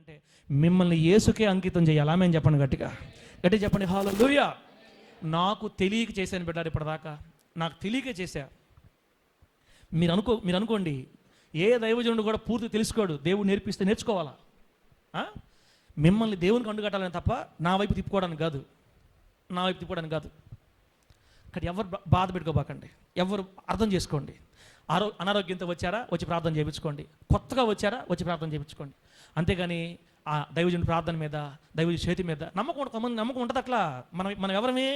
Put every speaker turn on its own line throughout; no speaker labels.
అంటే మిమ్మల్ని యేసుకే అంకితం చేయాలి. ఆమె చెప్పండి, గట్టిగా గట్టిగా చెప్పండి హల్లెలూయా. నాకు తెలియక చేశాను బిడ్డారు, ఇప్పటిదాకా నాకు తెలియక చేశా. మీరు అనుకోండి, ఏ దైవజనుడు కూడా పూర్తి తెలుసుకోడు, దేవుడు నేర్పిస్తే నేర్చుకోవాలా. మిమ్మల్ని దేవునికి అండుగట్టాలని తప్ప నా వైపు తిప్పుకోవడానికి కాదు, కానీ ఎవరు బాధ పెట్టుకోబాకండి, ఎవరు అర్థం చేసుకోండి. అనారోగ్యంతో వచ్చారా, వచ్చి ప్రార్థన చేయించుకోండి. కొత్తగా వచ్చారా, వచ్చి ప్రార్థన చేయించుకోండి. అంతేగాని ఆ దైవజనుడి ప్రార్థన మీద, దైవజుడి చేతి మీద నమ్మకం ఉంటుంది. అట్లా మనం ఎవరమే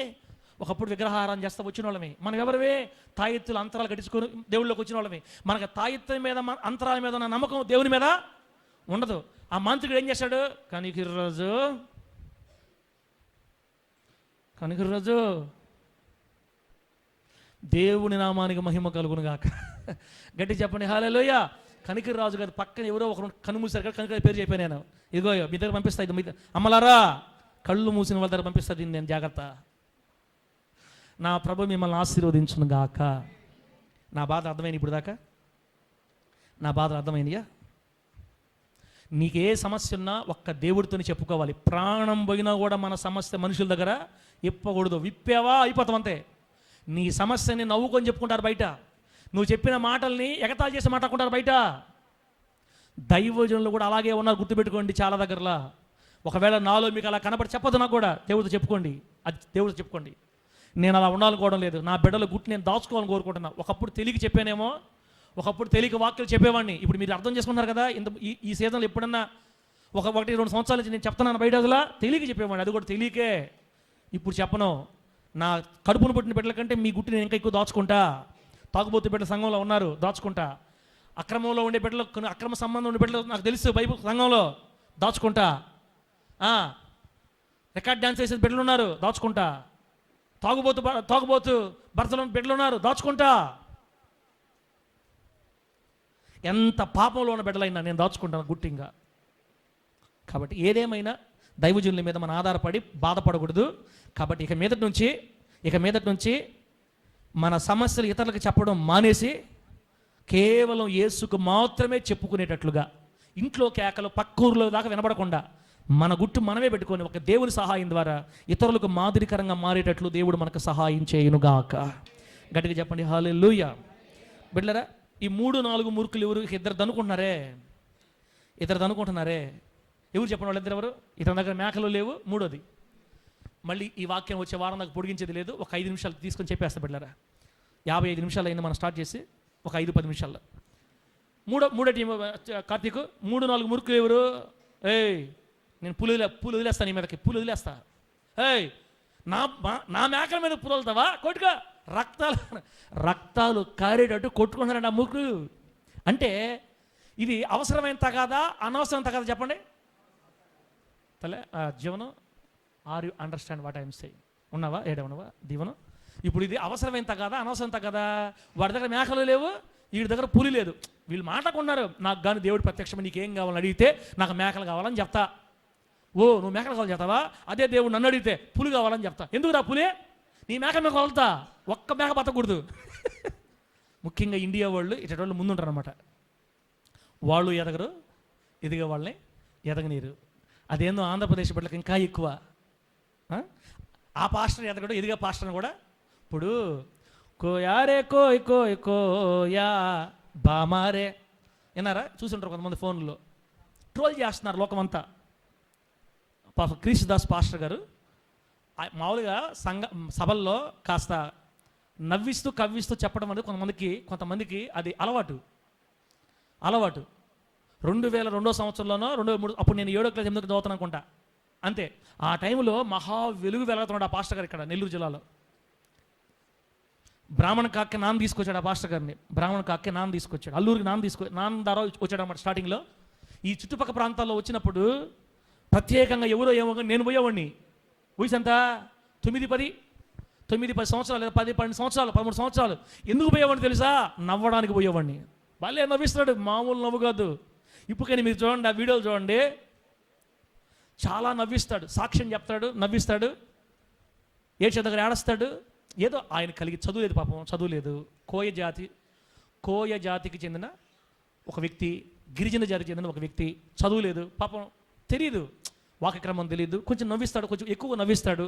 ఒకప్పుడు విగ్రహారాధన చేస్తా వచ్చిన వాళ్ళమే. మనం ఎవరివే తాయెత్తులు అంతరాలు కట్టించుకొని దేవుళ్ళలోకి వచ్చిన వాళ్ళమే. మనకు తాయెత్తు మీద, అంతరాల మీద ఉన్న నమ్మకం దేవుని మీద ఉండదు. ఆ మంత్రుడు ఏం చేశాడు, కనికిర్రాజు దేవుని నామానికి మహిమ కలుగును గాక. గట్టి చెప్పండి హల్లెలూయా. కనికిర్రాజు గారు పక్కన ఎవరో ఒకరు కన్ను మూసారు కదా, కనికిర పేరు చెప్పాను నేను. ఇదిగో మీ దగ్గర పంపిస్తా, ఇది మీ అమ్మలారా, కళ్ళు మూసిన వాళ్ళ దగ్గర పంపిస్తా దీన్ని నేను, జాగ్రత్త. నా ప్రభు మిమ్మల్ని ఆశీర్వదించును గాక. నా బాధ అర్థమైంది ఇప్పుడు దాకా? నా బాధ అర్థమైందియా? నీకే సమస్య ఉన్నా ఒక్క దేవుడితోనే చెప్పుకోవాలి. ప్రాణం పోయినా కూడా మన సమస్య మనుషుల దగ్గర ఇప్పకూడదు. విప్పావా అయిపోతాం అంతే. నీ సమస్యని నవ్వుకొని చెప్పుకుంటారు బయట, నువ్వు చెప్పిన మాటల్ని ఎగతాళి చేసి మాట్లాడుకుంటారు బయట. దైవజనులు కూడా అలాగే ఉన్నారు, గుర్తుపెట్టుకోండి. చాలా దగ్గరలా ఒకవేళ నాలో మీకు అలా కనపడి చెప్పదు, నాకు కూడా దేవుడితో చెప్పుకోండి, అది దేవుడితో చెప్పుకోండి. నేను అలా ఉండాలనుకోవడం లేదు, నా బిడ్డల గుట్టి నేను దాచుకోవాలని కోరుకుంటున్నా. ఒకప్పుడు తెలియక చెప్పానేమో, ఒకప్పుడు తెలియక వాక్యాలు చెప్పేవాడిని. ఇప్పుడు మీరు అర్థం చేసుకున్నారు కదా, ఈ సీజన్లో ఎప్పుడన్నా 1-2 సంవత్సరాల నుంచి నేను చెప్తున్నాను బయట, అసలు తెలియక చెప్పేవాడిని, అది కూడా తెలియకే. ఇప్పుడు చెప్పను. నా కడుపును పుట్టిన బిడ్డల కంటే మీ గుట్టి నేను ఇంకా ఎక్కువ దాచుకుంటా. తాగుబోతు బిడ్డల సంఘంలో ఉన్నారు, దాచుకుంటా. అక్రమంలో ఉండే బిడ్డలు, అక్రమ సంబంధం ఉండే బిడ్డలు నాకు తెలుసు, బైబిల్ సంఘంలో దాచుకుంటా. రికార్డ్ డ్యాన్స్ చేసే బిడ్డలు ఉన్నారు, దాచుకుంటా. తాగుబోతు భర్తలు బిడ్డలు ఉన్నారు, దాచుకుంటా. ఎంత పాపంలో ఉన్న బిడ్డలైనా నేను దాచుకుంటాను గుట్టింగా. కాబట్టి ఏదేమైనా దైవజనుల మీద మనం ఆధారపడి బాధపడకూడదు. కాబట్టి ఇక మీదటి నుంచి మన సమస్యలు ఇతరులకు చెప్పడం మానేసి కేవలం యేసుకు మాత్రమే చెప్పుకునేటట్లుగా, ఇంట్లో కేకలు పక్కూరులో దాకా వినబడకుండా మన గుట్టు మనమే పెట్టుకొని ఒక దేవుని సహాయం ద్వారా ఇతరులకు మాదిరికరంగా మారేటట్లు దేవుడు మనకు సహాయం చేయునుగాక. గట్టిగా చెప్పండి హల్లెలూయా. బిడ్డలారా, ఈ 3-4 మూర్ఖులు ఎవరు? ఇద్దరు అనుకుంటున్నారే. ఎవరు చెప్పండి వాళ్ళు ఎవరు? ఇతని దగ్గర మేకలు లేవు. మూడోది, మళ్ళీ ఈ వాక్యం వచ్చే వారం నాకు పొడిగించేది లేదు, ఒక 5 నిమిషాలు తీసుకొని చెప్పేస్తా బిడ్డలారా. 55 నిమిషాలు అయింది మనం స్టార్ట్ చేసి, ఒక 5-10 నిమిషాల్లో. మూడో టీం కార్తీక్, 3-4 మూర్ఖులు ఎవరు? నేను పూలు వదిలేస్తాను, నీ మీదకి పూలు వదిలేస్తా. నా మేకల మీద పూలు వదులుతావా? కొట్టుగా రక్తాలు కారేటట్టు కొట్టుకుంటున్నారండి ఆ మూర్ఖులు. అంటే ఇది అవసరమైన తగాదా, అనవసరం తగాదా చెప్పండి తలే జీవనం. Are you understand what I'm saying? ఉన్నావా? ఏడవనవా దీవనం? ఇప్పుడు ఇది అవసరమైన తగాదా, అనవసరం తగాదా? వాడి దగ్గర మేకలు లేవు, వీడి దగ్గర పులి లేదు. వీళ్ళు మాట్లాడుకున్నారు, నాకు కానీ దేవుడు ప్రత్యక్షం నీకేం కావాలని అడిగితే నాకు మేకలు కావాలని చెప్తా. నువ్వు మేకలు కావాలని చెప్తావా? అదే దేవుడు నన్ను అడిగితే పులి కావాలని చెప్తా. ఎందుకు రా పులి? నీ మేక మీద వదులుతా, ఒక్క మేక బతకూడదు. ముఖ్యంగా ఇండియా వాళ్ళు ఇటు వాళ్ళు ముందుంటారు అనమాట. వాళ్ళు ఎదగరు, ఎదిగే వాళ్ళని ఎదగనీరు. అదేందో ఆంధ్రప్రదేశ్ బిడ్డలకు ఇంకా ఎక్కువ. ఆ పాస్టర్ ఎదగడు, ఎదిగే పాస్టర్ని కూడా. ఇప్పుడు కోయారే కోయా బామారే విన్నారా? చూసుంటారు కొంతమంది ఫోన్లో, ట్రోల్ చేస్తున్నారు లోకమంతా. క్రీస్తుదాస్ పాస్టర్ గారు మామూలుగా సభల్లో కాస్త నవ్విస్తూ కవ్విస్తూ చెప్పడం అనేది కొంతమందికి అది అలవాటు. 2002 సంవత్సరంలోనో 2003, అప్పుడు నేను 7వ క్లాస్ 8వ క్లాస్ చదువుతాను అనుకుంటా, అంతే. ఆ టైంలో మహా వెలుగు వెలుగుతున్నాడు ఆ పాస్టర్ గారు ఇక్కడ నెల్లూరు జిల్లాలో. బ్రాహ్మణ కాక్కి నాన్న తీసుకొచ్చాడు ఆ పాస్టర్ గారిని. బ్రాహ్మణ కాక్కి నాన్న తీసుకొచ్చాడు, అల్లూరికి నాన్న ద్వారా వచ్చాడు అన్నమాట. స్టార్టింగ్లో ఈ చుట్టుపక్కల ప్రాంతాల్లో వచ్చినప్పుడు ప్రత్యేకంగా ఎవరో ఏమో నేను పోయేవాడిని. వయసు ఎంత? 9-10 సంవత్సరాలు, లేదా 10-12 సంవత్సరాలు, 13 సంవత్సరాలు. ఎందుకు పోయేవాడిని తెలుసా? నవ్వడానికి పోయేవాడిని. భలే నవ్విస్తున్నాడు, మామూలు నవ్వు కాదు. ఇప్పుకని మీరు చూడండి, ఆ వీడియోలు చూడండి, చాలా నవ్విస్తాడు. సాక్ష్యం చెప్తాడు, నవ్విస్తాడు, ఏడ్చే దగ్గర ఏడుస్తాడు. ఏదో ఆయన కలిగి చదువు లేదు, పాపం చదువు లేదు. కోయ జాతికి చెందిన ఒక వ్యక్తి, గిరిజన జాతికి చెందిన ఒక వ్యక్తి, చదువు లేదు పాపం. తెలియదు, వాక్య క్రమం తెలియదు, కొంచెం నవ్విస్తాడు, కొంచెం ఎక్కువ నవ్విస్తాడు.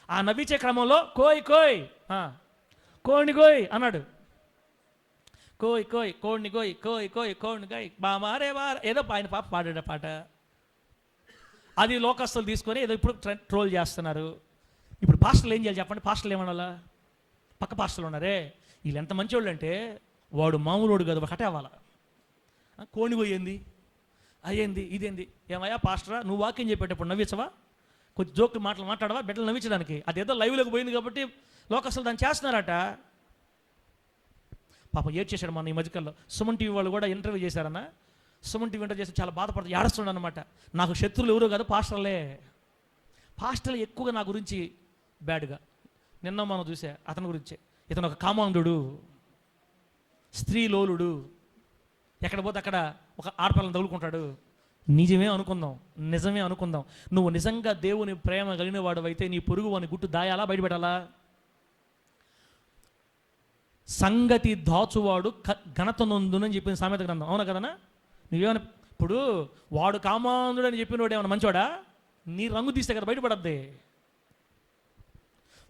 ఆ నవ్వించే క్రమంలో కోయ్ కోయ్ కోడిని కోయ్ అన్నాడు. కోయ్ కోయ్ కోడిని కోయ్ కోయ్ కోయ్ కోడిని కోయ్ బామారే బార ఏదో ఆయన పాప పాడాడు పాట. అది లోకస్తులు తీసుకొని ఏదో ఇప్పుడు ట్రోల్ చేస్తున్నారు. ఇప్పుడు పాస్టర్లు ఏం చేయాలి చెప్పండి? పాస్టర్లు ఏమనాలా? పక్క పాస్టర్లు ఉన్నారే, వీళ్ళు ఎంత మంచివాళ్ళు అంటే వాడు మామూలుడు కాదు, ఒకటే అవ్వాలా. కోడిని పోయింది అయ్యింది ఇదేంది, ఏమయ్యా పాస్టరా నువ్వు వాక్యం చెప్పేటప్పుడు నవ్వించవా? కొంచెం జోకులు మాటలు మాట్లాడవా బిడ్డలు నవ్వించడానికి? అదేదో లైవ్లోకి పోయింది కాబట్టి లోకస్తులు దాన్ని చేస్తున్నారట. పాపం ఏడ్చేశాడు మన ఈ మధ్యకాలంలో. సుమన్ టీవీ వాళ్ళు కూడా ఇంటర్వ్యూ చేశారన్న. సుమన్ టీవీ ఇంటర్వ్యూ చేసి చాలా బాధపడుతుంది, ఏడుస్తున్నాడు అనమాట. నాకు శత్రువులు ఎవరో కాదు పాస్టర్లే. పాస్టర్లు ఎక్కువగా నా గురించి బ్యాడ్గా. నిన్న మనం చూసా అతని గురించే, ఇతను ఒక కామాంధుడు, స్త్రీలోలుడు, ఎక్కడ పోతే అక్కడ ఒక ఆడపిల్లని తగులుకుంటాడు. నిజమే అనుకుందాం, నిజమే అనుకుందాం. నువ్వు నిజంగా దేవుని ప్రేమ కలిగిన వాడు అయితే నీ పొరుగు వాని గుట్టు దాయాలా, బయటపెట్టాలా? సంగతి దాచువాడు ఘనత నొందునని చెప్పిన సామెత గ్రంథం, అవునా కదనా? నువ్వేమైనా ఇప్పుడు వాడు కామాంధుడు అని చెప్పిన వాడు ఏమైనా మంచివాడా? నీ రంగు తీస్తే కదా బయటపడద్ది.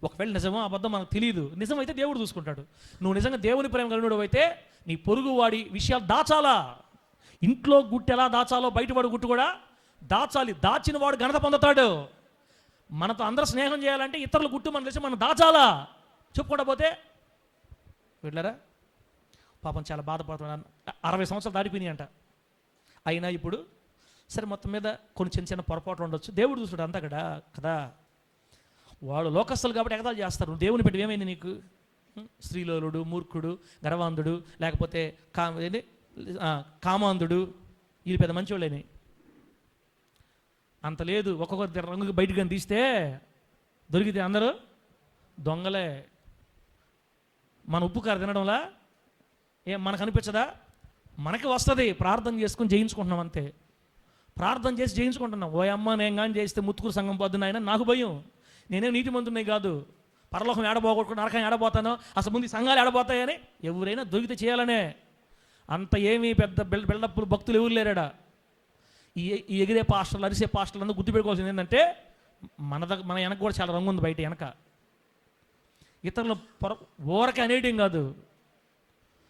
ఒకవేళ నిజమో అబద్ధం మనకు తెలియదు, నిజమైతే దేవుడు చూసుకుంటాడు. నువ్వు నిజంగా దేవుని ప్రేమ కలిగినడు అయితే నీ పొరుగు వాడి విషయాలు దాచాలా. ఇంట్లో గుట్టు ఎలా దాచాలో బయటవాడు గుట్టు కూడా దాచాలి. దాచిన వాడు ఘనత పొందుతాడు. మనతో అందరూ స్నేహం చేయాలంటే ఇతరుల గుట్టు మనం తెలిసి మనం దాచాలా. చెప్పుకుంటా పోతే వెళ్ళారా పాపం చాలా బాధపడుతున్నాను. 60 సంవత్సరాలు దాటిపోయినాయి అంట. అయినా ఇప్పుడు సరే మొత్తం మీద కొన్ని చిన్న చిన్న పొరపాట్లు ఉండొచ్చు, దేవుడు చూస్తాడు అంతా కదా. వాడు లోకస్తులు కాబట్టి ఎగతాలు చేస్తారు. నువ్వు దేవుని పెట్టి ఏమైంది నీకు? స్త్రీలోలుడు, మూర్ఖుడు, గర్వాంధుడు, లేకపోతే కామాంధుడు, ఇది పెద్ద మంచివాళ్ళని అంత లేదు. ఒక్కొక్కరి రంగు బయటకు కానీ తీస్తే దొరికితే అందరూ దొంగలే. మన ఉప్పు కారు తినడంలా ఏం మనకు అనిపించదా? మనకి వస్తుంది, ప్రార్థన చేసుకుని జయించుకుంటున్నాం అంతే. ప్రార్థన చేసి జయించుకుంటున్నాం. ఓ అమ్మ నేను కానీ చేస్తే ముత్తుకూరు సంఘం పొద్దున ఆయన నాకు భయం. నేనేం నీతిమంతున్నాయి కాదు, పరలోకం ఏడబోకూడదు, నరకం ఏడబోతానో, అసలు ముందు సంఘాలు ఏడబోతాయని ఎవరైనా దొరికితే చేయాలనే. అంత ఏమీ పెద్ద బిల్డప్లు భక్తులు ఎవరు లేరాడా. ఈ ఎగిరే పాస్టర్లు, అరిసే పాస్టర్లు అందరూ గుర్తుపెట్టుకోవాల్సింది ఏంటంటే మన వెనక కూడా చాలా రంగు ఉంది బయట వెనక. ఇతరులు ఊరకే అనేయడం కాదు.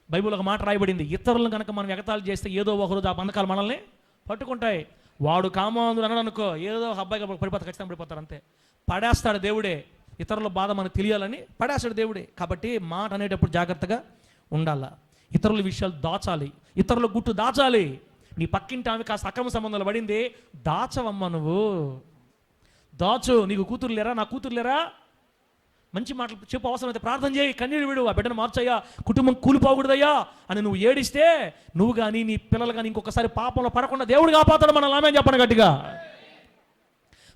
బైబిల్ ఒక మాట రాయబడింది, ఇతరులను కనుక మనం ఎగతాళి చేస్తే ఏదో ఒకరోజు ఆ బంధకాలు మనల్ని పట్టుకుంటాయి. వాడు కామాంధుడు అన్నాడు అనుకో, ఏదో ఒక అబ్బాయిగా పడిపోతారు, ఖచ్చితంగా పడిపోతారు అంతే. పడేస్తాడు దేవుడే. ఇతరుల బాధ మనకు తెలియాలని పడేస్తాడు దేవుడే. కాబట్టి మాట అనేటప్పుడు జాగ్రత్తగా ఉండాల. ఇతరుల విషయాలు దాచాలి, ఇతరుల గుట్టు దాచాలి. నీ పక్కింటి ఆమె కాస్త అక్రమ సంబంధాలు పడింది, దాచవమ్మ నువ్వు, దాచు. నీకు కూతురు లేరా, నా కూతురు లేరా, మంచి మాటలు చెప్పు, అవసరమైతే ప్రార్థన చేయి, కన్నీళ్ళు విడు, ఆ బిడ్డను మార్చయ్యా, కుటుంబం కూలిపోకూడదయ్యా అని నువ్వు ఏడిస్తే నువ్వు కానీ నీ పిల్లలు కానీ ఇంకొకసారి పాపంలో పడకుండా దేవుడు కాపాతాడు. మనం ఆమె చెప్పను గట్టిగా.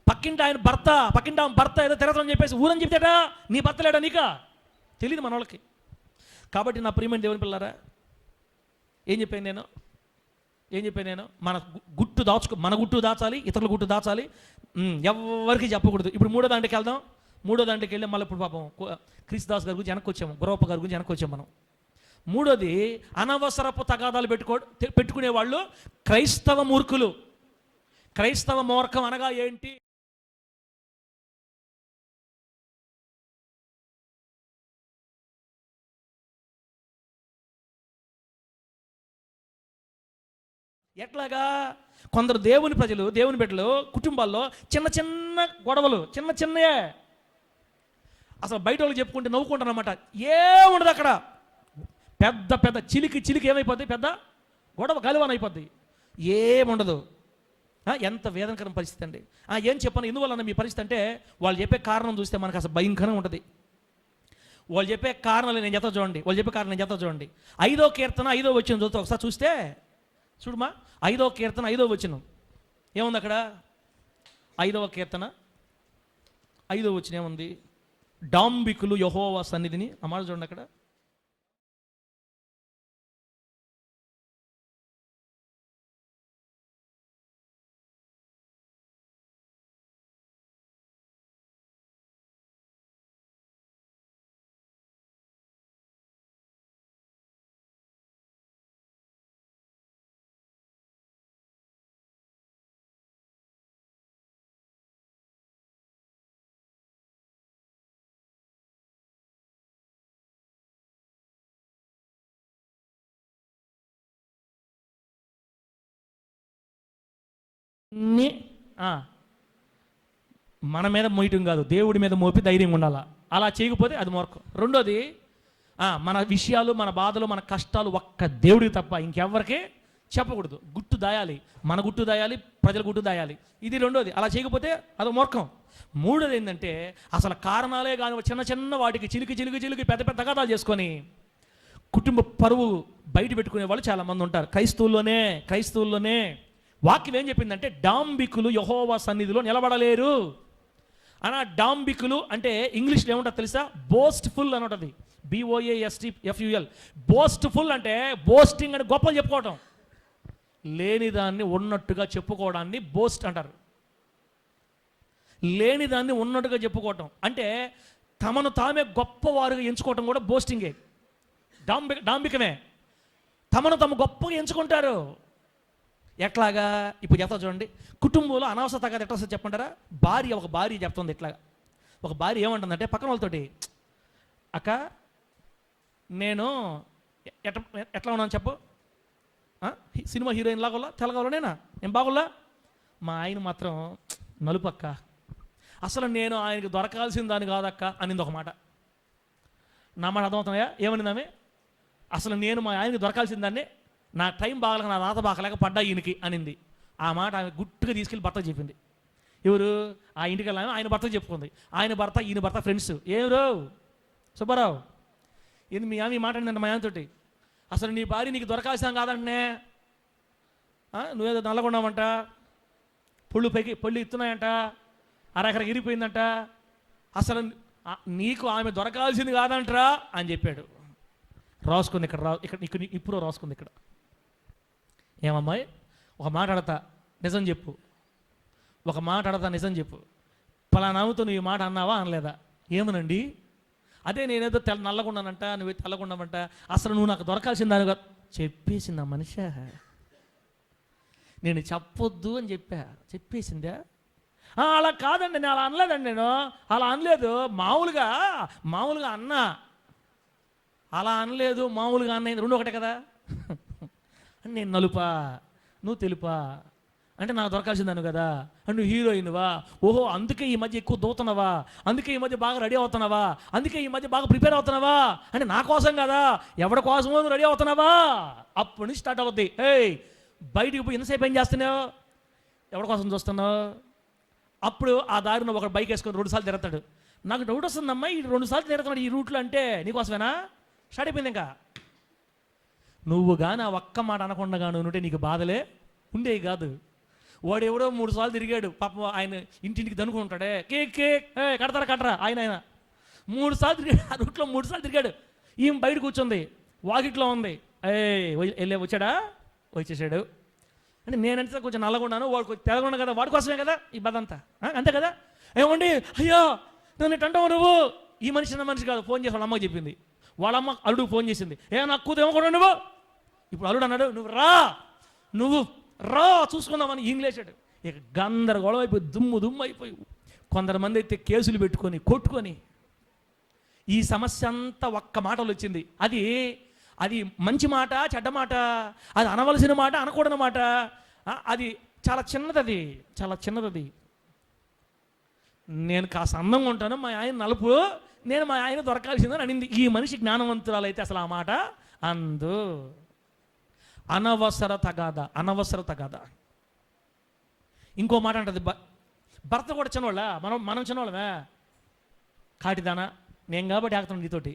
పక్కింటి ఆయన భర్త, పక్కింటి ఆమె భర్త ఏదో తిరగని చెప్పేసి ఊరని చెప్తాడా, నీ భర్త లేడా నీకా తెలియదు మన వాళ్ళకి. కాబట్టి నా ప్రియమైన దేవుని పిల్లరా, ఏం చెప్పాను నేను? మన గుట్టు దాచాలి, ఇతరుల గుట్టు దాచాలి, ఎవరికి చెప్పకూడదు. ఇప్పుడు మూడో దాంట్లోకి వెళ్దాం. మూడో దాంట్లోకి వెళ్ళి మళ్ళీ ఇప్పుడు పాపం క్రిస్దాస్ గారి గురించి వెనక్కి వచ్చాము, గురవప్ప గారి గురించి వెనక్కి వచ్చాము మనం. మూడోది అనవసరపు తగాదాలు పెట్టుకునే వాళ్ళు క్రైస్తవ మూర్ఖులు. క్రైస్తవ మూర్ఖం అనగా ఏంటి? ఎట్లాగా? కొందరు దేవుని ప్రజలు, దేవుని బిడ్డలు కుటుంబాల్లో చిన్న చిన్న గొడవలు, చిన్నయే అసలు బయట వాళ్ళు చెప్పుకుంటే నవ్వుకుంటారు అనమాట. ఏముండదు అక్కడ. పెద్ద చిలికి ఏమైపోద్ది, పెద్ద గొడవ గలువని అయిపోద్ది, ఏముండదు. ఎంత వేదనకరం పరిస్థితి అండి. ఏం చెప్పను ఎందువల్ల మీ పరిస్థితి అంటే, వాళ్ళు చెప్పే కారణం చూస్తే మనకు అసలు భయంకరంగా ఉంటుంది. వాళ్ళు చెప్పే కారణాలు నేను చెప్తా చూడండి. 5వ కీర్తన 5వ వచనం చూస్తే ఒకసారి చూస్తే చూడమా. 5వ కీర్తన 5వ వచనం ఏముంది అక్కడ? 5వ కీర్తన 5వ వచనం ఏముంది? డాంబికులు యెహోవా సన్నిధిని, ఆ మాట చూడండి అక్కడ. అన్నీ మన మీద మోయటం కాదు, దేవుడి మీద మోపి ధైర్యం ఉండాలా. అలా చేయకపోతే అది మూర్ఖం. రెండోది, మన విషయాలు, మన బాధలు, మన కష్టాలు ఒక్క దేవుడికి తప్ప ఇంకెవ్వరికీ చెప్పకూడదు. గుట్టు దాయాలి, మన గుట్టు దాయాలి, ప్రజల గుట్టు దాయాలి. ఇది రెండోది. అలా చేయకపోతే అది మూర్ఖం. మూడోది ఏంటంటే, అసలు కారణాలే కానీ చిన్న చిన్న వాటికి చిలికి పెద్ద పెద్ద కథాలు చేసుకొని కుటుంబ పరువు బయట పెట్టుకునే వాళ్ళు చాలామంది ఉంటారు. క్రైస్తవుల్లోనే వాక్యం ఏం చెప్పిందంటే, డాంబికులు యెహోవా సన్నిధిలో నిలబడలేరు అన్న. డాంబికులు అంటే ఇంగ్లీష్లో ఏముంటుంది తెలుసా? బోస్ట్ఫుల్ అని ఉంటుంది. BOASTFUL. బోస్ట్ఫుల్ అంటే బోస్టింగ్ అని గొప్పలు చెప్పుకోవటం, లేనిదాన్ని ఉన్నట్టుగా చెప్పుకోవడాన్ని బోస్ట్ అంటారు. లేనిదాన్ని ఉన్నట్టుగా చెప్పుకోవటం అంటే తమను తామే గొప్పవారుగా ఎంచుకోవటం కూడా బోస్టింగే, డాంబికమే. తమను తాము గొప్పగా ఎంచుకుంటారు. ఎట్లాగా? ఇప్పుడు చెప్తా చూడండి. కుటుంబంలో అనవసరత కదా ఎట్లా వస్తుంది చెప్పంటారా? ఒక భార్య చెప్తుంది ఇట్లాగా. ఒక భార్య ఏమంటుందంటే పక్కన వాళ్ళతోటి, అక్క నేను ఎట్లా ఉన్నాను చెప్పు, సినిమా హీరోయిన్ లాగా తెల్లగల నేను బాగుల్లా, మా ఆయన మాత్రం నలుపక్క, అసలు నేను ఆయనకి దొరకాల్సిన దాన్ని కాదక్క అనింది ఒక మాట. నా మాట అర్థమవుతున్నాయా? ఏమనింది ఆమె? అసలు నేను మా ఆయనకి దొరకాల్సిన దాన్ని, నా టైం బాగలేక, నా రాత బాగలేక పడ్డా ఈయనకి అనింది. ఆ మాట ఆమె గుట్టుగా తీసుకెళ్ళి భర్తకు చెప్పింది. ఎవరు? ఆ ఇంటికి వెళ్ళామే ఆయన భర్తకు చెప్పుకుంది. ఈయన భర్త ఫ్రెండ్స్. ఏమరు సుబ్బారావు, ఏంది మీ ఆమె మాట అండి మా ఆయనతోటి, అసలు నీ భార్య నీకు దొరకాల్సిన కాదంటే, నువ్వేదో నల్లగొండామంట, పళ్ళు ఇస్తున్నాయంట, అరెకరకు ఇరిగిపోయిందంట, అసలు నీకు ఆమె దొరకాల్సింది కాదంటరా అని చెప్పాడు. రాసుకుంది ఇక్కడ ఇప్పుడు రాసుకుంది ఇక్కడ. ఏమమ్మాయి, ఒక మాట అడతా నిజం చెప్పు, ఒక మాట అడతా నిజం చెప్పు, పలానామతో నువ్వు ఈ మాట అన్నావా అనలేదా? ఏమనండి? అదే నేనేదో నల్లగున్నానంట, నువ్వు తెల్లగున్నామంట, అసలు నువ్వు నాకు దొరకాల్సిందానుగా చెప్పేసింది ఆ మనిషి. నేను చెప్పొద్దు అని చెప్పేసిందా? అలా కాదండి, నేను అలా అనలేదండి, నేను అలా అనలేదు, మామూలుగా అన్నా, అలా అనలేదు, మామూలుగా అన్నది రెండు ఒకటే కదా. నేను నలుపా, నువ్వు తెలుపా అంటే నాకు దొరకాల్సిందాను కదా. అంటే నువ్వు హీరోయిన్వా, ఓహో అందుకే ఈ మధ్య ఎక్కువ దూతున్నావా, అందుకే ఈ మధ్య బాగా రెడీ అవుతున్నావా, అందుకే ఈ మధ్య బాగా ప్రిపేర్ అవుతున్నావా అంటే నా కోసం కదా, ఎవరి కోసమో నువ్వు రెడీ అవుతున్నావా, అప్పటి నుంచి స్టార్ట్ అవుద్ది. బయటికి పోయి ఎంతసేపు ఏం చేస్తున్నావు, ఎవరి కోసం చూస్తున్నావు? అప్పుడు ఆ దారిలో ఒక బైక్ వేసుకొని 2 సార్లు తిరుగుతాడు. నాకు డౌట్ వస్తుందమ్మా, ఈ 2 సార్లు తిరుగుతున్నాడు ఈ రూట్లో అంటే నీకోసమేనా? స్టార్ట్ అయిపోయింది. ఇంకా నువ్వు కానీ ఆ ఒక్క మాట అనకుండా ఉంటే నీకు బాధలే ఉండేవి కాదు. వాడు ఎవడో 3 సార్లు తిరిగాడు పాపం, ఆయన ఇంటింటికి దనుకుంటాడే, కేక్ కడతారా ఆయన 3 సార్లు తిరిగాడు, ఆ రూట్లో 3 సార్లు తిరిగాడు. ఈమె బయట కూర్చుంది, వాకిట్లో ఉంది. వచ్చేసాడు అంటే నేనంటే కొంచెం నల్లగొన్నాను, వాడు కొంచెం తెల్లగొన్నా కదా, వాడి కోసమే కదా ఈ బాధ అంతా, అంతే కదా. ఏమండి అయ్యో నన్ను అంటావు నువ్వు, ఈ మనిషి చిన్న మనిషి కాదు, ఫోన్ చేసి వాళ్ళ అమ్మకి చెప్పింది. వాళ్ళ అమ్మ అల్లుడికి ఫోన్ చేసింది, నాకు కూతురు ఏమో నువ్వు. ఇప్పుడు అల్లుడు అన్నాడు, నువ్వు రా చూసుకుందామని ఇంగ్లీషాడు. ఇక గందరగోళం అయిపోయి దుమ్ము అయిపోయి కొందరు అయితే కేసులు పెట్టుకొని కొట్టుకొని ఈ సమస్య అంతా ఒక్క మాటలు వచ్చింది. అది మంచి మాట చెడ్డ మాట, అది అనవలసిన మాట అనకూడని మాట, అది చాలా చిన్నది. నేను కాస్త అందంగా ఉంటాను, మా ఆయన నలుపు, నేను మా ఆయన దొరకాల్సిందని అనింది. ఈ మనిషి జ్ఞానవంతురాలు అయితే అసలు ఆ మాట అందు. అనవసరత కాదా. ఇంకో మాట అంటది, భర్త కూడా చిన్నవాళ్ళ, మనం చిన్నవాళ్ళమే, కాటిదానా నేను కాబట్టి ఆగుతాను నీతోటి.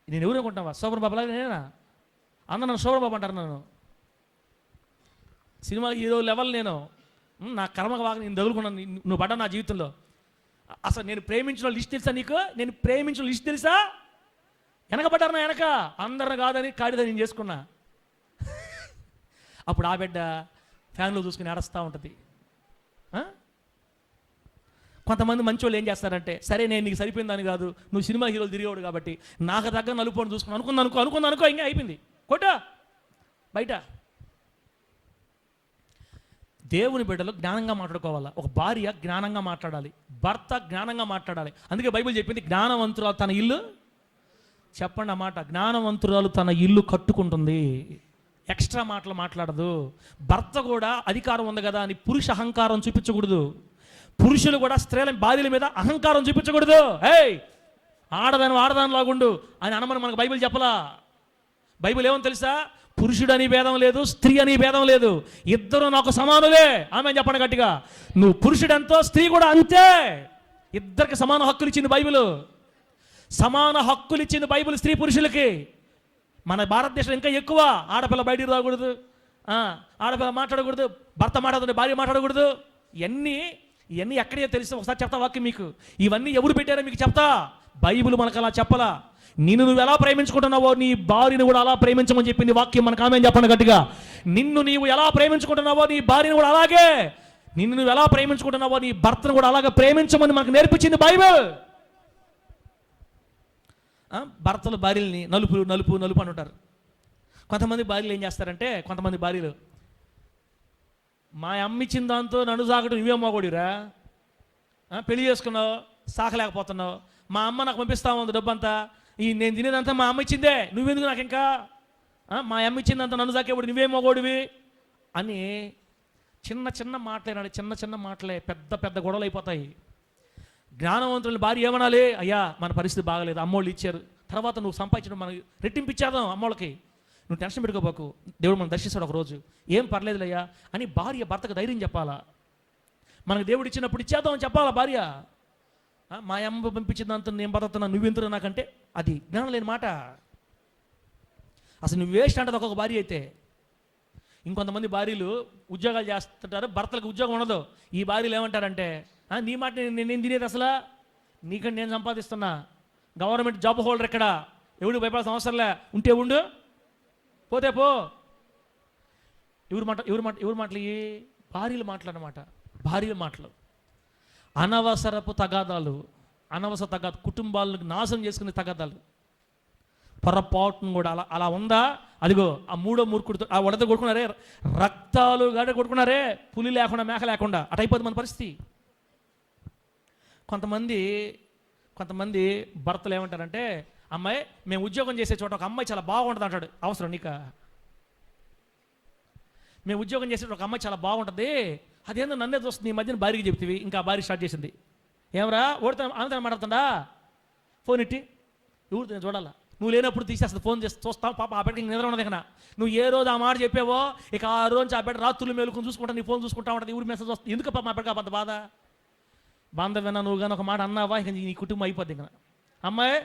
నేను ఎవరు అనుకుంటావా? శోభన్ బాబు లాగా నేనా? అందరూ నన్ను శోభన్ బాబు అంటారు. నన్ను సినిమా హీరో లెవెల్ నేను, నా కర్మకు బాగా నేను తగులుకున్నాను. నువ్వు పడ్డా నా జీవితంలో. అసలు నేను ప్రేమించిన లిస్ట్ తెలుసా నీకు? నేను ప్రేమించిన లిస్ట్ తెలుసా? వెనకబడ్డారు నా వెనక, అందరిని కాదని కాడిదని నేను చేసుకున్నా. అప్పుడు ఆ బిడ్డ ఫ్యాన్లో చూసుకుని ఏడుస్తూ ఉంటుంది. కొంతమంది మంచి వాళ్ళు ఏం చేస్తారంటే, సరే నేను నీకు సరిపోయిందని కాదు, నువ్వు సినిమా హీరోలు తిరిగేవాడు కాబట్టి నాకు దగ్గర నలుపుని చూసుకుని అనుకుందా ఇంకా అయిపోయింది కొట్ట బయట. దేవుని బిడ్డలు జ్ఞానంగా మాట్లాడుకోవాలా. ఒక భార్య జ్ఞానంగా మాట్లాడాలి, భర్త జ్ఞానంగా మాట్లాడాలి. అందుకే బైబిల్ చెప్పింది, జ్ఞానవంతురాలు తన ఇల్లు, చెప్పండి ఆ మాట, జ్ఞానవంతురాలు తన ఇల్లు కట్టుకుంటుంది. ఎక్స్ట్రా మాటలు మాట్లాడదు. భర్త కూడా అధికారం ఉంది కదా అని పురుష అహంకారం చూపించకూడదు. పురుషులు కూడా స్త్రీల భార్యల మీద అహంకారం చూపించకూడదు. ఏయ్ ఆడదాని లాగుండు అని అనమని మనకు బైబిల్ చెప్పలా. బైబిల్ ఏమని తెలుసా? పురుషుడు అని భేదం లేదు, స్త్రీ అని భేదం లేదు, ఇద్దరు నాకు సమానులే. ఆమె చెప్పండి గట్టిగా. నువ్వు పురుషుడు ఎంతో, స్త్రీ కూడా అంతే. ఇద్దరికి సమాన హక్కులు ఇచ్చింది బైబిల్. సమాన హక్కులు ఇచ్చింది బైబిల్ స్త్రీ పురుషులకి. మన భారతదేశం ఇంకా ఎక్కువ. ఆడపిల్ల బయటికి రాకూడదు, ఆడపిల్ల మాట్లాడకూడదు, భర్త మాట్లాడుతుంటే భార్య మాట్లాడకూడదు. ఇవన్నీ ఎక్కడే తెలుసు? ఒకసారి చెప్తా వాక్యం మీకు. ఇవన్నీ ఎవరు పెట్టారో మీకు చెప్తా. బైబిల్ మనకు అలా చెప్పలా. నువ్వు ఎలా ప్రేమించుకుంటున్నావో నీ భార్యను కూడా అలా ప్రేమించమని చెప్పింది వాక్యం. మనకు ఆమె చెప్పండి గట్టిగా. నీవు ఎలా ప్రేమించుకుంటున్నావో నీ భార్యను కూడా అలాగే, నువ్వు ఎలా ప్రేమించుకుంటున్నావో నీ భర్తను కూడా అలాగే ప్రేమించమని మనకు నేర్పించింది బైబిల్. భర్తలు భార్యల్ని నలుపు నలుపు నలుపు అని ఉంటారు. కొంతమంది భార్యలు ఏం చేస్తారంటే, కొంతమంది భార్యలు, మా అమ్మ ఇచ్చిన దాంతో నన్ను సాగడం నువ్వే మోగోడిరా, పెళ్లి చేసుకున్నావు సాకలేకపోతున్నావు, మా అమ్మ నాకు పంపిస్తా ఉంది డబ్బంతా, నేను తినేదంతా మా అమ్మ ఇచ్చిందే, నువ్వెందుకు నాకు ఇంకా, మా అమ్మ ఇచ్చిందంతా నన్ను సాకేవాడు నువ్వే మోగోడివి అని చిన్న చిన్న మాటలేనాడు. చిన్న చిన్న మాటలే పెద్ద పెద్ద గొడవలు అయిపోతాయి. జ్ఞానవంతుల భార్య ఏమనాలి? అయ్యా మన పరిస్థితి బాగలేదు, అమ్మోళ్ళు ఇచ్చారు, తర్వాత నువ్వు సంపాదించడం మనకి రెట్టింపు ఇచ్చేద్దాం అమ్మోళ్ళకి, నువ్వు టెన్షన్ పెట్టుకోబాకు, దేవుడు మనం దర్శిస్తాడు ఒకరోజు, ఏం పర్లేదులయ్యా అని భార్య భర్తకు ధైర్యం చెప్పాలా. మనకు దేవుడు ఇచ్చినప్పుడు ఇచ్చేద్దాం అని చెప్పాలా భార్య. మా అమ్మ పంపించిందంత నేను బతుకుతున్నా నువ్వెంతున్నా నాకంటే అది జ్ఞానం లేని మాట. అసలు నువ్వు వేస్ట్ అంటది ఒక్కొక్క భార్య అయితే. ఇంకొంతమంది భార్యలు ఉద్యోగాలు చేస్తుంటారు, భర్తలకు ఉద్యోగం ఉండదు. ఈ భార్యలు ఏమంటారంటే, నీ మాట నేను తినేది అసలు, నీకంటే నేను సంపాదిస్తున్నా, గవర్నమెంట్ జాబ్ హోల్డర్ ఇక్కడ, ఎవడు భయపడాల్సిన అవసరంలే, ఉంటే ఉండు పోతే పో. ఎవరు మాటలు? ఈ భార్యలు మాటలు అన్నమాట. భార్యల మాటలు అనవసరపు తగాదాలు, అనవసర తగాదాలు, కుటుంబాలను నాశనం చేసుకునే తగాదాలు. పొరపాటును కూడా అలా ఉందా? అదిగో ఆ మూడో మూర్ఖుడితో ఆ వడత కొడుకున్నారే, రక్తాలు గడ కొడుకున్నారే, పులి లేకుండా మేక లేకుండా, అటు అయిపోతుంది మన పరిస్థితి. కొంతమంది భర్తలు ఏమంటారంటే, అమ్మాయి మేము ఉద్యోగం చేసే చోట ఒక అమ్మాయి చాలా బాగుంటుంది అంటాడు. అవసరం నీక? మేము ఉద్యోగం చేసే ఒక అమ్మాయి చాలా బాగుంటుంది, అదేందో నన్నే చూస్తుంది, ఈ మధ్యన భార్యకి చెప్తివి, ఇంకా భార్య స్టార్ట్ చేసింది. ఏమరా ఓడితే ఆమెతో మాట్లాడుతుందా? ఫోన్ ఇట్టి ఎవరితో నేను చూడాలా, నువ్వు లేనప్పుడు తీసేస్తుంది, ఫోన్ చేసి చూస్తావు. పాప ఆ బిడ్డకి నిద్ర ఉండదు. ఇక్కడ నువ్వు ఏ రోజు ఆ మాట చెప్పావో ఇక ఆ రోజు ఆ బిడ్డ రాత్రులు మేలుకుని చూసుకుంటా, నీ ఫోన్ చూసుకుంటా ఉంటుంది, ఊరి మెసేజ్ వస్తుంది. ఎందుకు పాప మా బిడ్డగా అంత బాధ? బాంధవ్యనా నువ్వు కానీ ఒక మాట అన్నావా ఇక నీ కుటుంబం అయిపోద్ది. ఇంకా అమ్మాయి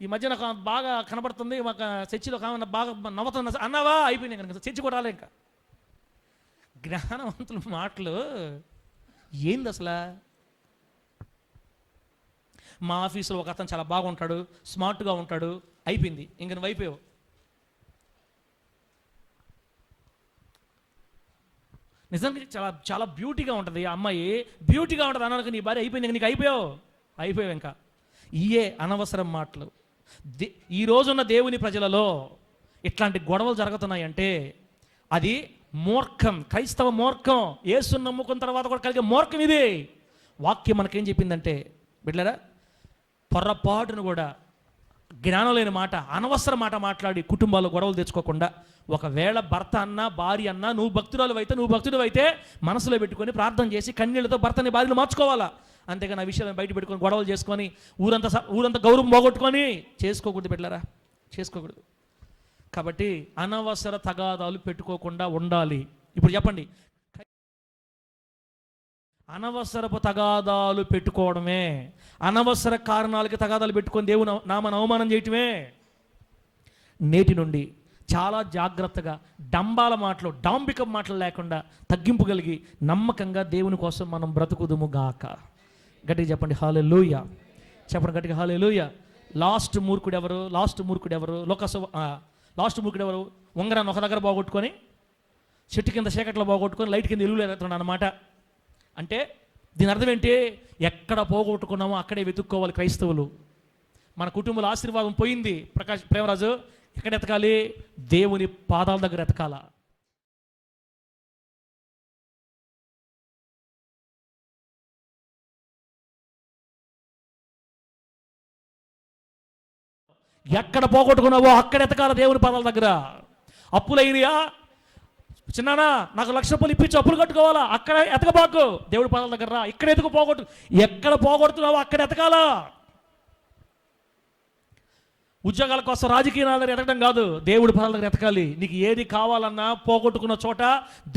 ఈ మధ్య నాకు బాగా కనబడుతుంది, మాకు చర్చిలో బాగా నవ్వుతుంది అన్నావా, అయిపోయింది. ఇంకా చర్చి కూడా రాలే. ఇంకా జ్ఞానవంతుల మాటలు ఏంది అసలు? మా ఆఫీసులో ఒక అతను చాలా బాగుంటాడు, స్మార్ట్గా ఉంటాడు, అయిపోయింది, ఇంక నువ్వు అయిపోయావు. నిజంగా చాలా చాలా బ్యూటీగా ఉంటుంది ఆ అమ్మాయి, బ్యూటీగా ఉంటుంది అన్నాక నీ భార్య అయిపోయింది, నీకు అయిపోయావు. ఇంకా ఇయే అనవసరం మాటలు. ఈ రోజున్న దేవుని ప్రజలలో ఇట్లాంటి గొడవలు జరుగుతున్నాయంటే అది మూర్ఖం, క్రైస్తవ మూర్ఖం. యేసుని నమ్ముకున్న తర్వాత కూడా కలిగే మూర్ఖం ఇది. వాక్యం మనకేం చెప్పిందంటే, బిడ్డలారా, పొరపాటును కూడా జ్ఞానం లేని మాట, అనవసర మాట మాట్లాడి కుటుంబాల్లో గొడవలు తెచ్చుకోకుండా, ఒకవేళ భర్త అన్నా భార్య అన్నా నువ్వు భక్తుడు అయితే మనసులో పెట్టుకొని ప్రార్థన చేసి కన్నీళ్లతో భర్తని భార్యను మార్చుకోవాలా. అంతేగాని ఆ విషయాలను బయట పెట్టుకొని గొడవలు చేసుకొని ఊరంతా గౌరవం పోగొట్టుకొని చేసుకోకూడదు బిడ్డలారా, చేసుకోకూడదు. కాబట్టి అనవసర తగాదాలు పెట్టుకోకుండా ఉండాలి. ఇప్పుడు చెప్పండి, అనవసరపు తగాదాలు పెట్టుకోవడమే, అనవసర కారణాలకి తగాదాలు పెట్టుకొని దేవుని నామను అవమానం చేయటమే. నేటి నుండి చాలా జాగ్రత్తగా డంబాల మాటలు, డాంబిక మాటలు లేకుండా తగ్గింపు కలిగి నమ్మకంగా దేవుని కోసం మనం బ్రతుకుదుము గాక. గట్టిగా చెప్పండి హల్లెలూయా. చెప్పండి గట్టిగా హల్లెలూయా. లాస్ట్ మూర్ఖుడు ఎవరు? లాస్ట్ మూర్ఖుడు ఎవరు? ఉంగరాన్ని ఒక దగ్గర పోగొట్టుకొని, చెట్టు కింద చీకట్లో పోగొట్టుకొని లైట్ కింద ఎలుగులేస్తున్నాడు అన్నమాట. అంటే దీని అర్థం ఏంటి? ఎక్కడ పోగొట్టుకున్నామో అక్కడే వెతుక్కోవాలి క్రైస్తవులు. మన కుటుంబంలో ఆశీర్వాదం పోయింది, ప్రేమరాజు ఎక్కడ ఎతకాలి? దేవుని పాదాల దగ్గర ఎతకాల. ఎక్కడ పోగొట్టుకున్నావో అక్కడ ఎతకాల దేవుని పాదాల దగ్గర. అప్పులైనయా, చిన్నానా నాకు 1,00,000 రూపాయలు ఇప్పించి అప్పులు కట్టుకోవాలా, అక్కడ ఎతకబాకు, దేవుడి పాదాల దగ్గర రా. ఇక్కడ ఎతుకు పోగొట్టు, ఎక్కడ పోగొడుతున్నావో అక్కడ ఎతకాలా. ఉద్యోగాల కోసం రాజకీయ నాయకులు ఎతకడం కాదు, దేవుడి పాదాల దగ్గర ఎతకాలి. నీకు ఏది కావాలన్నా పోగొట్టుకున్న చోట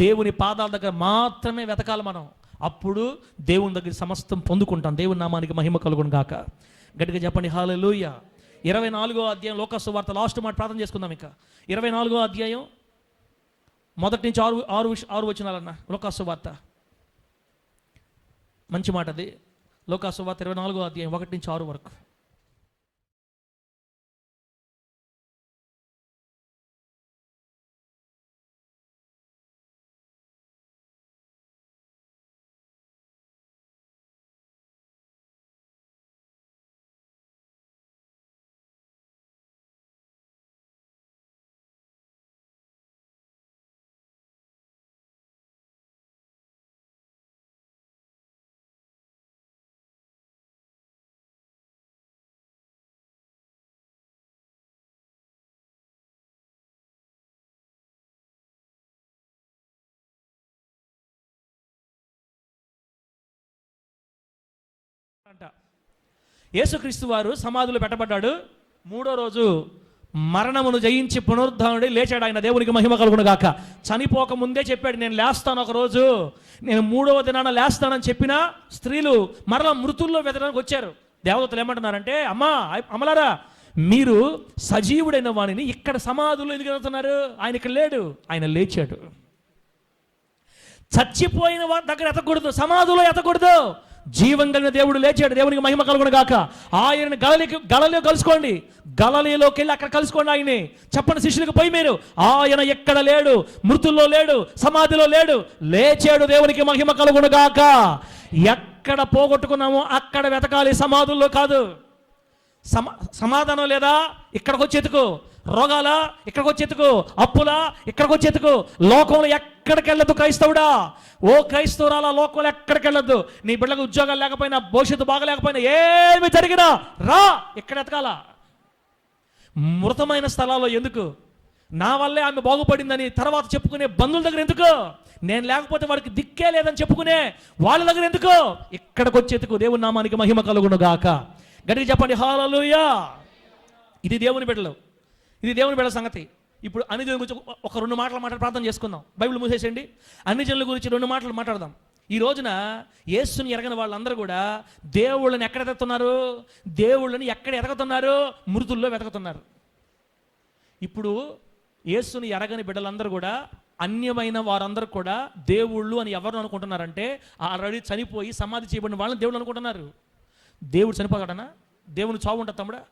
దేవుని పాదాల దగ్గర మాత్రమే వెతకాలి మనం. అప్పుడు దేవుని దగ్గర సమస్తం పొందుకుంటాం. దేవుని నామానికి మహిమ కలుగును గాక. గట్టిగా చెప్పండి హల్లెలూయా. 24వ అధ్యాయం లోకా సువార్త, లాస్ట్ మాట ప్రార్థన చేసుకుందాం. ఇక 24వ అధ్యాయం 1 నుంచి 6 వచనాలన్న లోకా సువార్త. మంచి మాట అది. లోకా సువార్త 24వ అధ్యాయం 1 నుంచి 6 వరకు. యేసుక్రీస్తు వారు సమాధిలో పెట్టబడ్డాడు. 3వ రోజు మరణమును జయించి పునరుద్ధానుడై లేచాడు. ఆయన దేవునికి మహిమ కలుగును గాక. చనిపోక ముందే చెప్పాడు, నేను లేస్తాను ఒక రోజు, నేను 3వ దినాన లేస్తానని చెప్పిన స్త్రీలు మరలా మృతుల్లో వెతకడానికి వచ్చారు. దేవదూతలు ఏమంటున్నారంటే, అమ్మలారా, మీరు సజీవుడైన వాణిని ఇక్కడ సమాధుల్లో ఎందుకు వెళ్తున్నారు? ఆయన ఇక్కడ లేడు, ఆయన లేచాడు. చచ్చిపోయిన వారి దగ్గర ఎతకూడదు, సమాధులో ఎతకూడదు. జీవం కలిగిన దేవుడు లేచాడు. దేవునికి మహిమ కలుగును గాక. ఆయనని గలలిలో కలుసుకోండి, గలలిలోకి వెళ్ళి అక్కడ కలుసుకోండి. ఆయన్ని చెప్పండి శిష్యులకు పోయి మీరు, ఆయన ఎక్కడ లేడు, మృతుల్లో లేడు, సమాధిలో లేడు, లేచాడు. దేవునికి మహిమ కలుగును గాక. ఎక్కడ పోగొట్టుకున్నామో అక్కడ వెతకాలి, సమాధుల్లో కాదు. సమాధానం లేదా, ఇక్కడికి వచ్చి ఎతుకు. రోగాలా, ఇక్కడికి వచ్చి ఎతుకు. అప్పులా, ఇక్కడికి వచ్చి ఎతుకు. లోకంలో ఎక్కడికి వెళ్ళదు క్రైస్తవుడా, ఓ క్రైస్తవురాలా, లోకంలో ఎక్కడికి వెళ్ళొద్దు. నీ బిడ్డలకు ఉద్యోగాలు లేకపోయినా, భవిష్యత్తు బాగలేకపోయినా, ఏమి జరిగినా రా, ఇక్కడ ఎతకాల. మృతమైన స్థలాల్లో ఎందుకు? నా వల్లే ఆమె బాగుపడిందని తర్వాత చెప్పుకునే బంధువుల దగ్గర ఎందుకు? నేను లేకపోతే వాడికి దిక్కే లేదని చెప్పుకునే వాళ్ళ దగ్గర ఎందుకు? ఇక్కడికి వచ్చి ఎతుకు. దేవుని నామానికి మహిమ కలుగును గాక. గట్టిగా చెప్పండి హల్లెలూయా. ఇది దేవుని బిడ్డలు, ఇది దేవుని బిడ్డల సంగతి. ఇప్పుడు అన్ని జనుల గురించి ఒక 2 మాటలు మాట్లాడి ప్రార్థన చేసుకుందాం. బైబిల్ మూసేసేయండి. అన్ని జనుల గురించి 2 మాటలు మాట్లాడదాం. ఈ రోజున యేసుని ఎరగని వాళ్ళందరూ కూడా దేవుళ్ళని ఎక్కడ ఎదుగుతున్నారు? దేవుళ్ళని ఎక్కడ ఎదగుతున్నారు? మృతుల్లో వెతకుతున్నారు. ఇప్పుడు యేసుని ఎరగని బిడ్డలందరూ కూడా, అన్యమైన వారందరూ కూడా దేవుళ్ళు అని ఎవరు అనుకుంటున్నారంటే, ఆల్రెడీ చనిపోయి సమాధి చేయబడిన వాళ్ళని దేవుళ్ళు అనుకుంటున్నారు. దేవుడు చనిపోతాడనా? దేవుని చావు ఉంటుంది తమ్ముడా?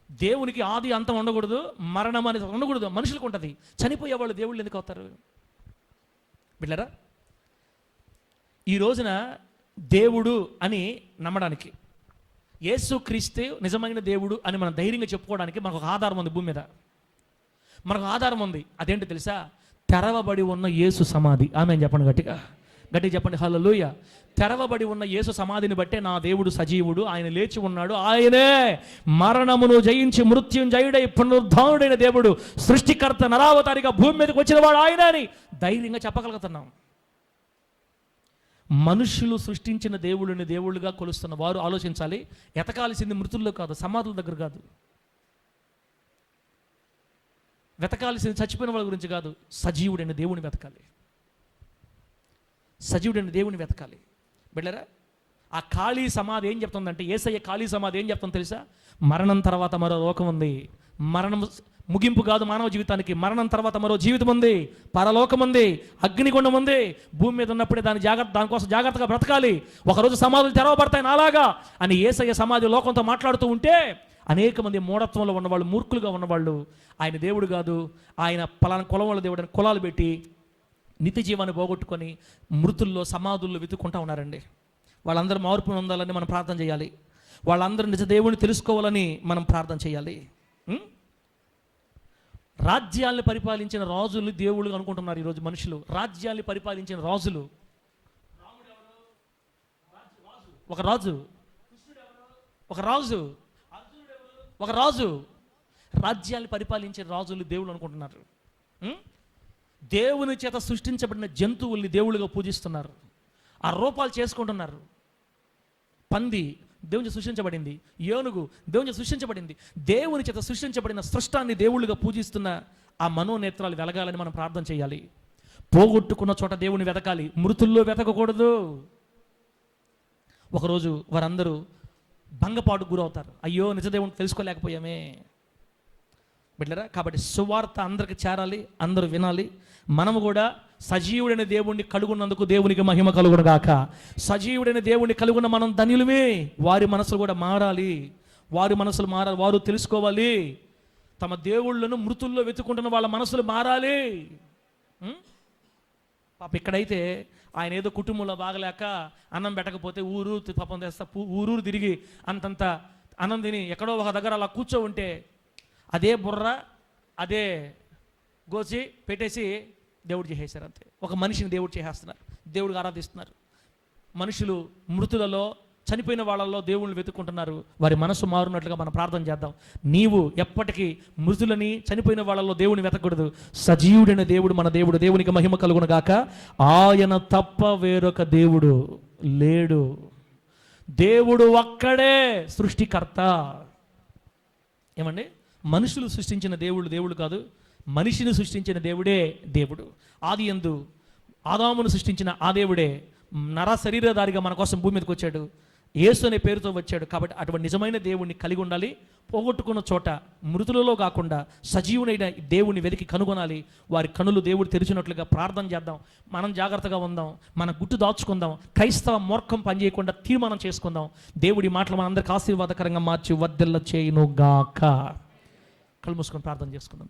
దేవునికి ఆది అంతం ఉండకూడదు, మరణం అనేది ఉండకూడదు. మనుషులకు ఉంటుంది. చనిపోయేవాళ్ళు దేవుళ్ళు ఎందుకు అవుతారు? బిడ్డరా, ఈ రోజున దేవుడు అని నమ్మడానికి, యేసుక్రీస్తు నిజమైన దేవుడు అని మనం ధైర్యంగా చెప్పుకోవడానికి మనకు ఒక ఆధారం ఉంది. భూమి మీద మనకు ఆధారం ఉంది. అదేంటో తెలుసా? తెరవబడి ఉన్న యేసు సమాధి. ఆమేన్ చెప్పండి గట్టిగా, గట్టిగా చెప్పండి హల్లెలూయా. తెరవబడి ఉన్న యేసు సమాధిని బట్టే నా దేవుడు సజీవుడు, ఆయన లేచి ఉన్నాడు. ఆయనే మరణమును జయించి మృత్యుంజయుడై పునరుద్ధానుడైన దేవుడు, సృష్టికర్త, నరావతారిగా భూమి మీదకి వచ్చిన వాడు ఆయన అని ధైర్యంగా చెప్పగలుగుతున్నాం. మనుషులు సృష్టించిన దేవుడిని దేవుళ్ళుగా కొలుస్తున్న వారు ఆలోచించాలి. ఎతకాల్సింది మృతుల్లో కాదు, సమాధుల దగ్గర కాదు. వెతకాల్సింది చచ్చిపోయిన వాళ్ళ గురించి కాదు, సజీవుడైన దేవుని వెతకాలి. సజీవుడైన దేవుని వెతకాలి. బిడ్డరా, ఆ ఖాళీ సమాధి ఏం చెప్తుందంటే, యేసయ్య ఖాళీ సమాధి ఏం చెప్తుంది తెలుసా? మరణం తర్వాత మరో లోకం ఉంది. మరణం ముగింపు కాదు మానవ జీవితానికి. మరణం తర్వాత మరో జీవితం ఉంది, పరలోకం ఉంది, అగ్నిగుండం ఉంది. భూమి మీద ఉన్నప్పుడే దానికోసం జాగ్రత్తగా బ్రతకాలి. ఒకరోజు సమాధులు తెరవబడతాయి నాలాగా అని యేసయ్య సమాధి లోకంతో మాట్లాడుతూ ఉంటే, అనేక మంది మూఢత్వంలో ఉన్నవాళ్ళు, మూర్ఖులుగా ఉన్నవాళ్ళు, ఆయన దేవుడు కాదు, ఆయన పలానా కులం వాళ్ళ దేవుడు అని కులాలు పెట్టి నిత్య జీవాన్ని పోగొట్టుకొని మృతుల్లో సమాధుల్లో వెతుక్కుంటూ ఉన్నారండి. వాళ్ళందరూ మార్పు పొందాలని మనం ప్రార్థన చేయాలి. వాళ్ళందరూ నిజ దేవుడిని తెలుసుకోవాలని మనం ప్రార్థన చేయాలి. రాజ్యాల్ని పరిపాలించిన రాజులు దేవుళ్ళు అనుకుంటున్నారు ఈరోజు మనుషులు. రాజ్యాల్ని పరిపాలించిన రాజులు, ఒక రాజు, ఒక రాజు, ఒక రాజు, రాజ్యాల్ని పరిపాలించిన రాజులు దేవుళ్ళు అనుకుంటున్నారు. దేవుని చేత సృష్టించబడిన జంతువుల్ని దేవుళ్ళుగా పూజిస్తున్నారు, ఆ రూపాలు చేసుకుంటున్నారు. పంది దేవుని చేత సృష్టించబడింది, ఏనుగు దేవుని చేత సృష్టించబడింది. దేవుని చేత సృష్టించబడిన సృష్టాన్ని దేవుళ్ళుగా పూజిస్తున్న ఆ మనోనేత్రాలు వెలగాలని మనం ప్రార్థన చేయాలి. పోగొట్టుకున్న చోట దేవుని వెతకాలి, మృతుల్లో వెతకకూడదు. ఒకరోజు వారందరూ భంగపాటుకు గురవుతారు. అయ్యో, నిజదేవుని తెలుసుకోలేకపోయామే బిడ్డరా. కాబట్టి సువార్త అందరికి చేరాలి, అందరూ వినాలి. మనము కూడా సజీవుడైన దేవుణ్ణి కలుగున్నందుకు దేవునికి మహిమ కలుగును గాక. సజీవుడైన దేవుణ్ణి కలుగున్న మనం ధన్యులమే. వారి మనసులు కూడా మారాలి, వారి మనసులు మారాలి. వారు తెలుసుకోవాలి, తమ దేవుళ్ళను మృతుల్లో వెతుకుంటున్న వాళ్ళ మనసులు మారాలి. పాప ఇక్కడైతే ఆయన ఏదో కుటుంబంలో బాగలేక అన్నం పెట్టకపోతే ఊరు పాపం తెస్తా ఊరూరు తిరిగి అంతంత అన్నం తిని ఎక్కడో ఒక దగ్గర అలా కూర్చో ఉంటే అదే బుర్ర అదే గోచి పెట్టేసి దేవుడు చేసేసారు. అంతే, ఒక మనిషిని దేవుడు చేసేస్తున్నారు, దేవుడికి ఆరాధిస్తున్నారు. మనుషులు మృతులలో చనిపోయిన వాళ్ళల్లో దేవుళ్ళు వెతుక్కుంటున్నారు. వారి మనసు మారునట్లుగా మనం ప్రార్థన చేద్దాం. నీవు ఎప్పటికీ మృతులని చనిపోయిన వాళ్ళల్లో దేవుని వెతకూడదు. సజీవుడైన దేవుడు మన దేవుడు. దేవునికి మహిమ కలుగును గాక. ఆయన తప్ప వేరొక దేవుడు లేడు. దేవుడు ఒక్కడే సృష్టికర్త. ఏమండి, మనుషులు సృష్టించిన దేవుడు కాదు, మనిషిని సృష్టించిన దేవుడే దేవుడు. ఆది యందు ఆదామును సృష్టించిన ఆ దేవుడే నర శరీరధారిగా మన కోసం భూమి మీదకి వచ్చాడు. యేసు అనే పేరుతో వచ్చాడు. కాబట్టి అటువంటి నిజమైన దేవుణ్ణి కలిగి ఉండాలి. పోగొట్టుకున్న చోట మృతులలో కాకుండా సజీవునైన దేవుని వెతికి కనుగొనాలి. వారి కనులు దేవుడు తెరిచినట్లుగా ప్రార్థన చేద్దాం. మనం జాగ్రత్తగా ఉందాం, మన గుట్టు దాచుకుందాం. క్రైస్తవ మూర్ఖం పనిచేయకుండా తీర్మానం చేసుకుందాం. దేవుడి మాటలు మనందరికి ఆశీర్వాదకరంగా మార్చి వర్ధిల్ల చేయును గాక. కళ్ళు మూసుకొని ప్రార్థన చేసుకుందాం.